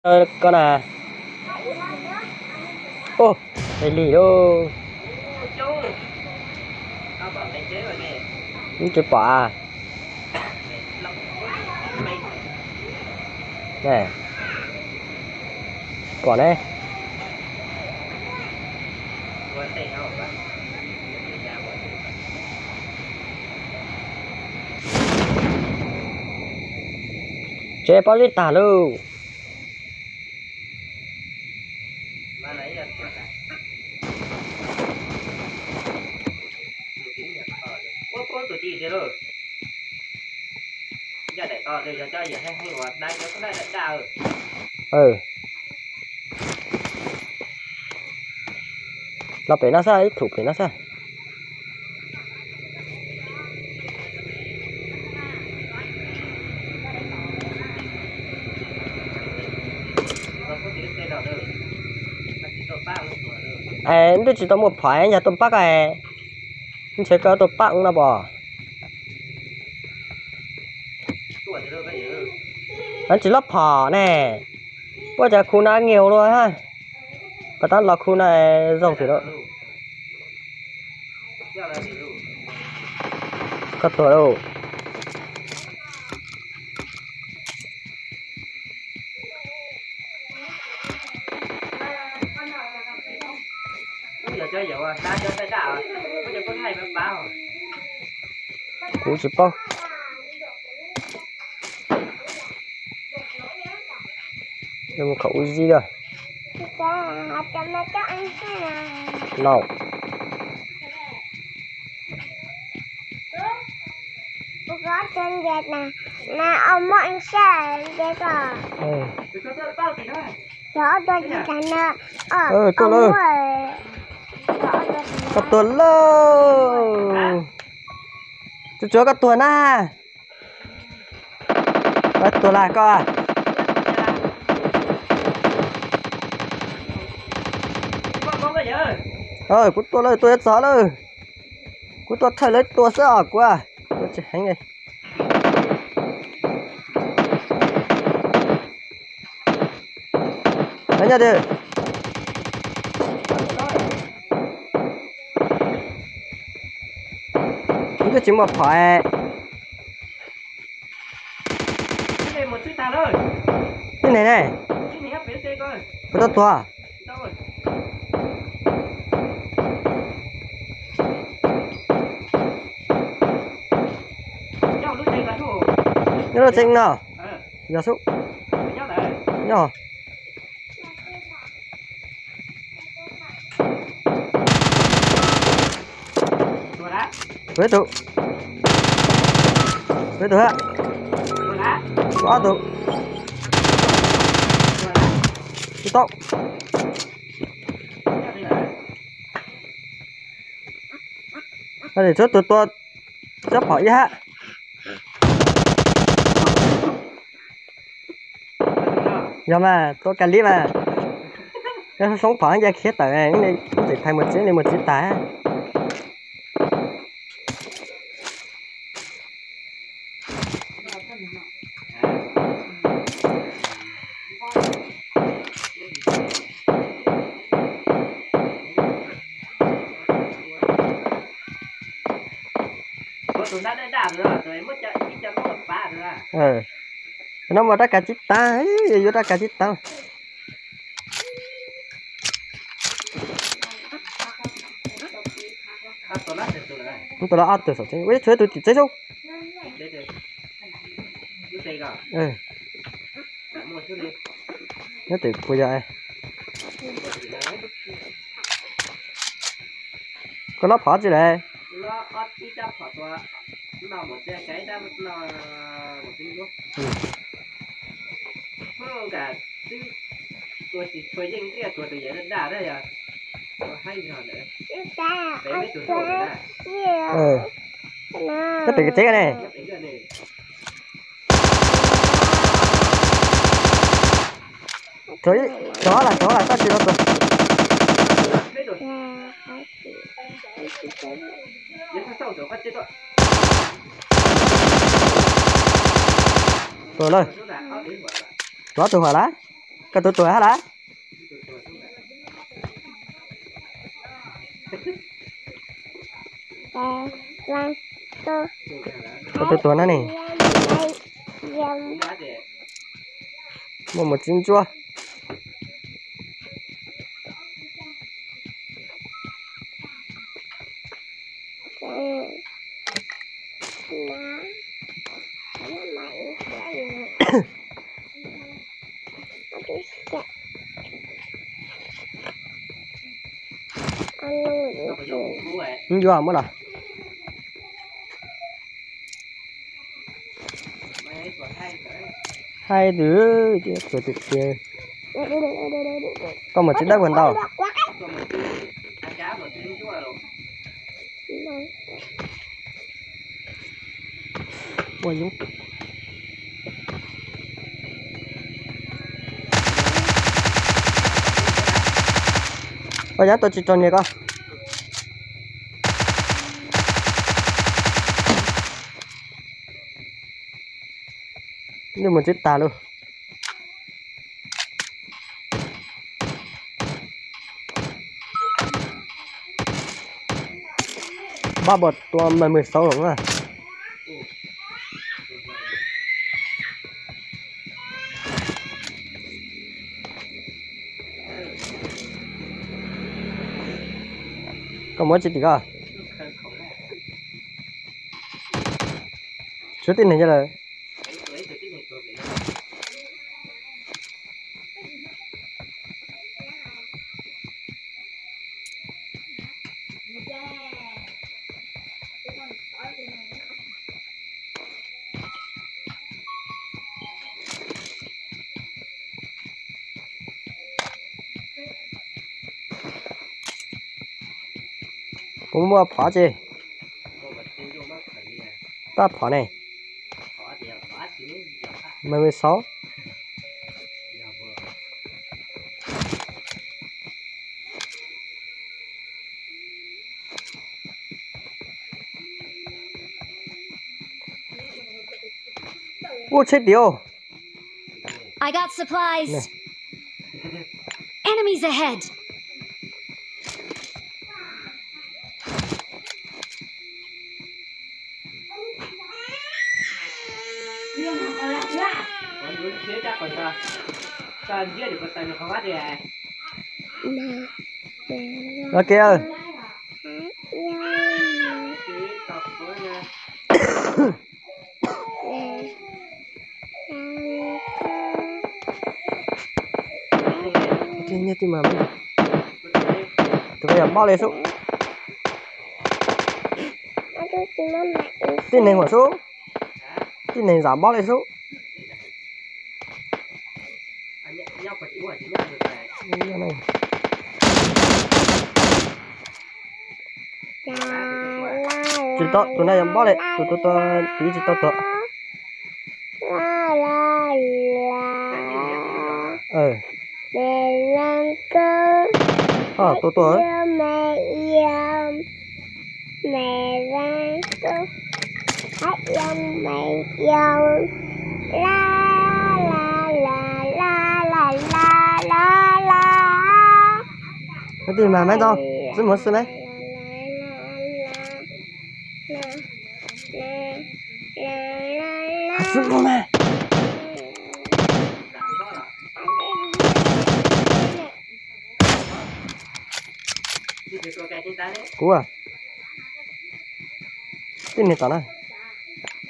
Con à. Ô, đây lì đâu. Không chịu quả à. Nè. Quả đây. Chế bao lít tả luôn. Tụi chị thế rồi. Giờ để to rồi cho giờ hay hoạt đây cho cái này đào. Ừ. Nó phải nó sao ấy, thủ phải nó sao. Em tôi chỉ có một phải nhà tôm bắc này. Anh sẽ có tôm bắc nó bò. Anh chỉ lắp phỏ nè. Bây giờ khu nào nhiều rồi ha. Và tao là khu này rộng thì đó. Có tuổi đâu. Giờ chơi dạo à, ta chơi tay đảo. Bây giờ con hay bấm báo. Cú chỉ bao. Nhưng mà khẩu gì rồi. Nào. Có trên dệt nè. Mà ông mọi anh sẽ dệt à. Đó tôi chỉ cần tôi ơi. Các tuần lâu. Chú chứa các tuần à. Các tuần là co à. Rồi cút tuần ơi tôi hết gió rồi. Cút tuần thay lấy tuần sẽ ở quá. Tôi chỉ hành này. Đánh ra đi. Cái chuyện mà phải Cái này một chút ta thôi. cái này này Cái này hấp phía xe coi. có tốt thua Đâu rồi? Nhau lúc chạy là thu. nhớ nó chênh nào giờ xúc Nhau lại. nhỏ Đùa đá. với tụ ha Đùa đá. quá tụ Đùa đá. cái tóc Nhau đi lại. để chốt tụt to chấp hỏi ha giờ mà tôi cần clip mà cái sống phẳng ra khía tờ này nên chỉ thành một chiếc tá Tụi nó đã đạp rồi, rồi mất cho nó một phá rồi. nó mà đã cả chiếc tá ấy vô đã cả chiếc tá tôi đã ăn từ sau chứ, chơi tôi chỉ chơi đâu. Nó từ bây giờ có nó phá gì đây? Một cái đó nó một cái nước. Không cả tôi chỉ thuê danh kia tôi tự nhiên đã đây à. Hay rồi nữa. Để mấy tụi tôi đã. Nó từ cái chế này. Trời chó là tao chỉ đâu rồi. Rồi lên. Đó từ hỏa lá. cái tuổi hả đã Lan tôi cái tuổi nó này một chín chua không vô mất rồi hai đứa tuổi tuyệt kia có một chiếc đất quần tàu ôi dũng bây giờ tôi chỉ tròn này con nhưng mà chết ta luôn ba bột tua 16 đúng không có mỗi chỉ có số tiền này cho là cũng mua phỏ gì ta phỏ này 16 ô chết điều I got supplies. Enemies ahead. ok ơi như thế mà tụi bây giờ bao lên xuống tin nàyหัวxuống tin này giảm bao lên xuống này chỉ to tụi này giảm bao lên tụi tí chỉ to to mẹ ra tôi hát dòng mẹ dòng la la la la la la la la cái gì mà mấy đâu rất muốn xem đấy rất muốn mà cú à tin này tao này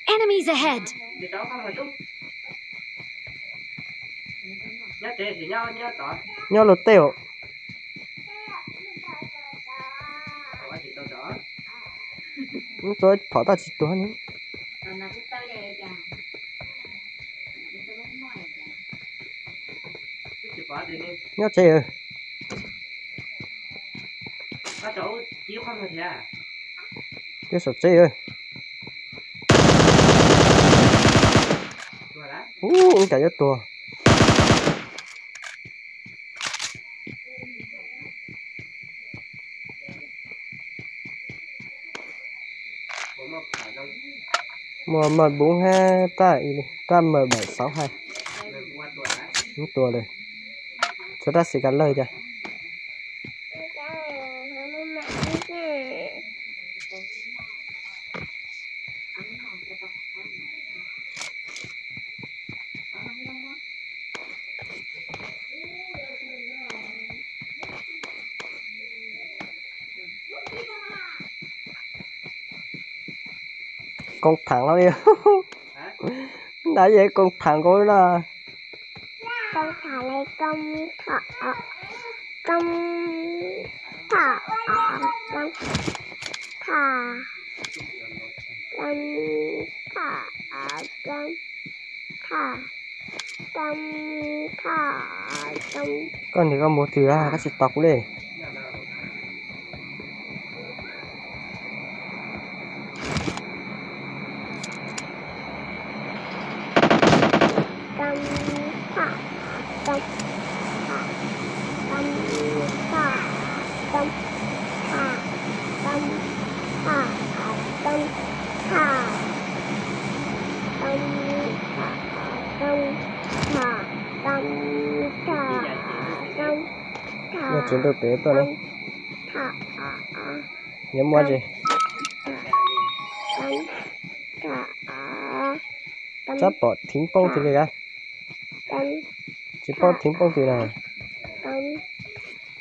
Enemies ahead. nhau lột tèo tôi phỏ ta chỉตัวนี้nhau chơi ơi cái sọt chơi ơi cả nhất tua M42 tại KM762 tua đây cho ta xì cả lời kìa con thằng nó đi đã vậy con thằng của nó con thả này con thọ con thọ con thả con thả con thả con thả con thì con một từ các chị tọc lên con thả con thả con thả con thả con thả con thả con thả con thả con thả nó chuyển được bé tôi đấy thả nhớ mua gì con thả chắc bỏ thím bông thì kìa con chỉ bỏ thím bông thì này con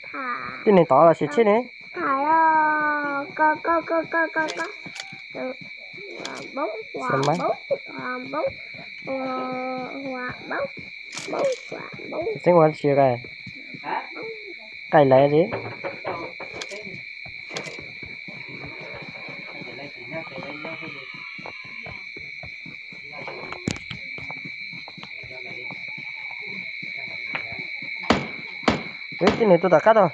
thả cái này tỏ là sẽ chết đấy thả lo co bóng Xe máy. bóng bóng sinh hoạt chia cái hả cái này gì cái này tôi đã cắt rồi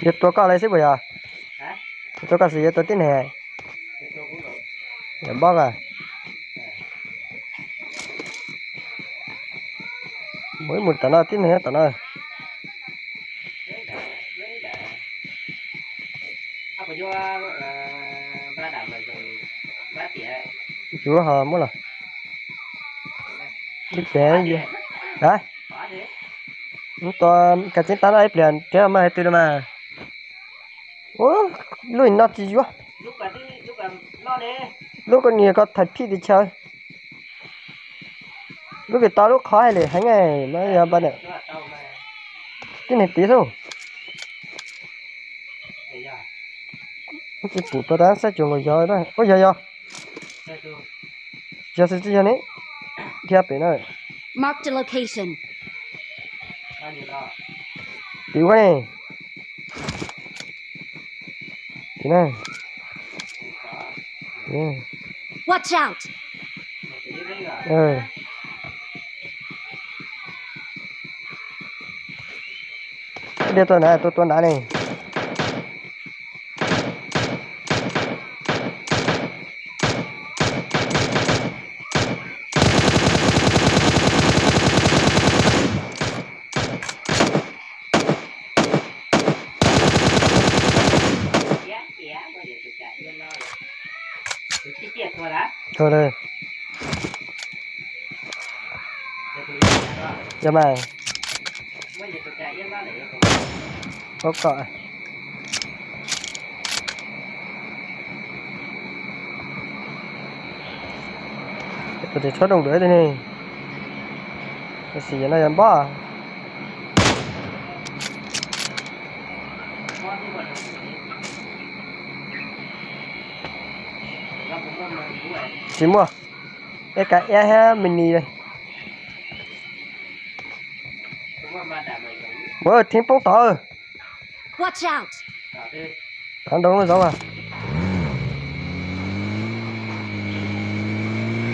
giờ tôi có lấy xíu bây giờ tôi có gì tôi tin này để bóc à mỗi một tấn nào tin này tấn nào apa jo berada rồi berarti ya chúa hờ muốn là biết cái gì hả có thế tôi cái chiến tán ấy liền chứ mà hay từ mà ô lùi nó chỉ quá lúc là lo đi lúc con nhiều có thật phi đi chơi lúc cái to lúc khó hay để hành ngày nó giờ bên này cái này tí thôi cái phụ tôi đang sẽ chọn người giỏi đó ôi giờ giờ sẽ chỉ cho này kia bên này Marked a location. tí quá này thế này Watch out! Đây tôi này tôi đá này thôi đây giờ mà có cọ tôi để thoát đồng đuổi đây này cái gì nó làm bó chỉ mua cái e mini đây bữa thêm bóng to Watch out! thằng đâu nó giống à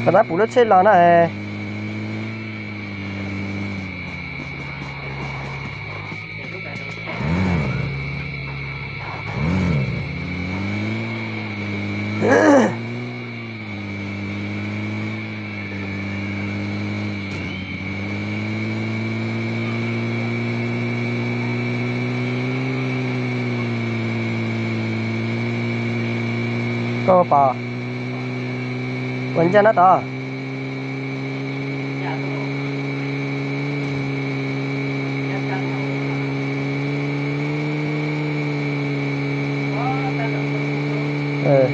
thằng đã phụ đất chết là này có bò vẫn cho nó to Dạ tôi Dạ ta có ta được ừ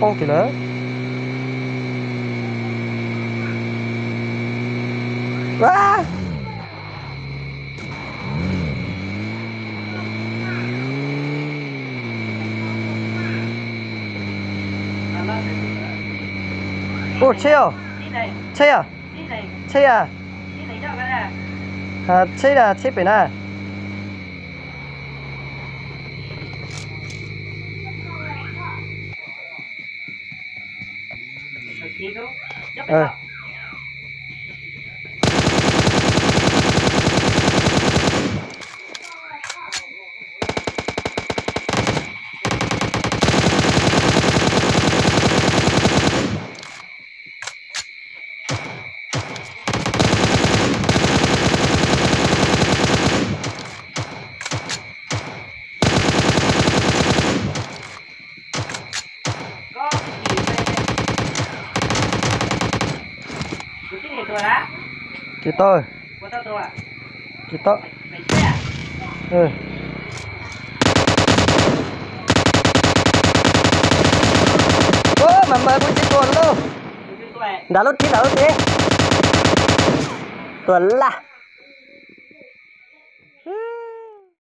bông thì nữa quá ô chiêu Đi này chơi à Đi này chơi à Đi này cho cái này à chơi là chơi bên à Được chi chú Giúp ừ mình có cái gì đây Của cái này tôi á chị tôi Của tao tôi à chị tôi Mày chết à ừ ô mà mời cô chị tuần luôn Tôi đã lúc tí tuần là